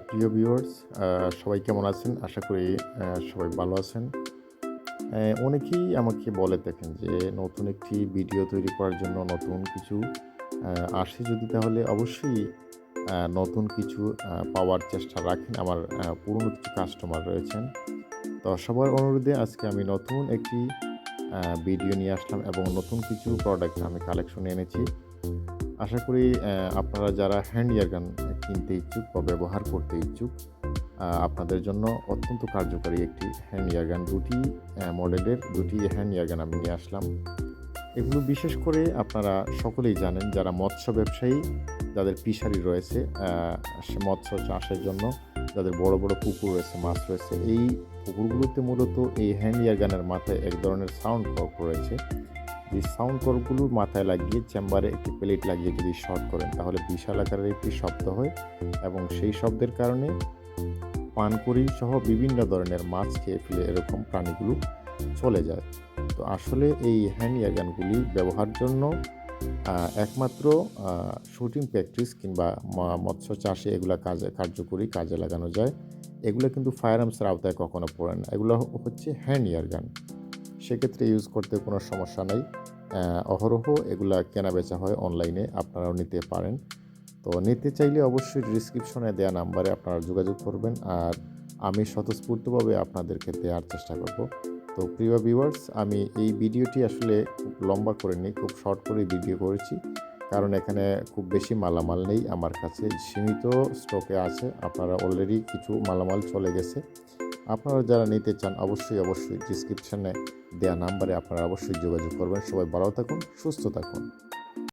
প্রিয় ভিউয়ার্স, সবাই কেমন আছেন? আশা করি সবাই ভালো আছেন। অনেকেই আমাকে বলে থাকেন যে নতুন একটি ভিডিও তৈরি করার জন্য নতুন কিছু আ আসে যদি তাহলে অবশ্যই নতুন কিছু পাওয়ার চেষ্টা রাখেন। আমার পুরনো কিছু কাস্টমার রয়েছেন। তো সবার অনুরোধে আজকে আমি নতুন একটি আ ভিডিও নিয়ে আসলাম এবং নতুন কিছু প্রোডাক্ট আমি কালেকশনে এনেছি। আশা করি আপনারা যারা হ্যান্ড এয়ারগান কিনতে ইচ্ছুক বা ব্যবহার করতে ইচ্ছুক, আপনাদের জন্য অত্যন্ত কার্যকারী একটি হ্যান্ড এয়ারগান ২টি মডেলের ২টি হ্যান্ড এয়ারগান আমি নিয়ে আসলাম। এগুলো বিশেষ করে আপনারা সকলেই জানেন যারা মৎস্য ব্যবসায়ী, যাদের ফিশারি রয়েছে সে মৎস্য চাষের জন্য যাদের বড়, বড় পুকুর রয়েছে, মাছ রয়েছে, এই পুকুরগুলোতে মূলত এই হ্যান্ড এয়ারগানের মাথায় এক ধরনের সাউন্ড কর্ক রয়েছে। যে সাউন্ড কর্কগুলো মাথায় লাগিয়ে চেম্বারে একটি প্লেট লাগিয়ে যদি শর্ট করেন তাহলে বিশাল আকারের একটি শব্দ হয় এবং সেই শব্দের কারণে পানকৌড়ি সহ বিভিন্ন ধরনের মাছ খেয়ে ফেলে এরকম প্রাণীগুলো চলে যায়। তো আসলে এই হ্যান্ড এয়ারগানগুলি ব্যবহার জন্য একমাত্র শুটিং প্র্যাকটিস কিংবা মৎস্য চাষে এগুলা কার্যকরী কাজে লাগানো যায়। এগুলা কিন্তু ফায়ার আর্মসের আওতায় কখনো পড়ে না। এগুলো হচ্ছে হ্যান্ড এয়ারগান। সেক্ষেত্রে ইউজ করতে কোনো সমস্যা নাই। অহরহ এগুলা কেনা-বেচা হয় অনলাইনে, আপনারাও নিতে পারেন। তো নিতে চাইলে অবশ্যই ডেসক্রিপশনে দেয়া নাম্বারে আপনারা যোগাযোগ করবেন। আর আমি স্বতঃস্ফূর্তভাবে আপনাদেরকে দেয়ার চেষ্টা করব। তো প্রিয় ভিউয়ার্স, আমি এই ভিডিওটি আসলে খুব লম্বা করিনি, খুব শর্ট করেই ভিডিও করেছি। কারণ এখানে খুব বেশি মালামাল নেই আমার কাছে, সীমিত স্টকে আছে। আপনারা অলরেডি কিছু মালামাল চলে গেছে। আপনারা যারা নিতে চান অবশ্যই ডেসক্রিপশনে দেয়া নাম্বারে আপনারা অবশ্যই যোগাযোগ করবেন। সবাই ভালো থাকুন, সুস্থ থাকুন।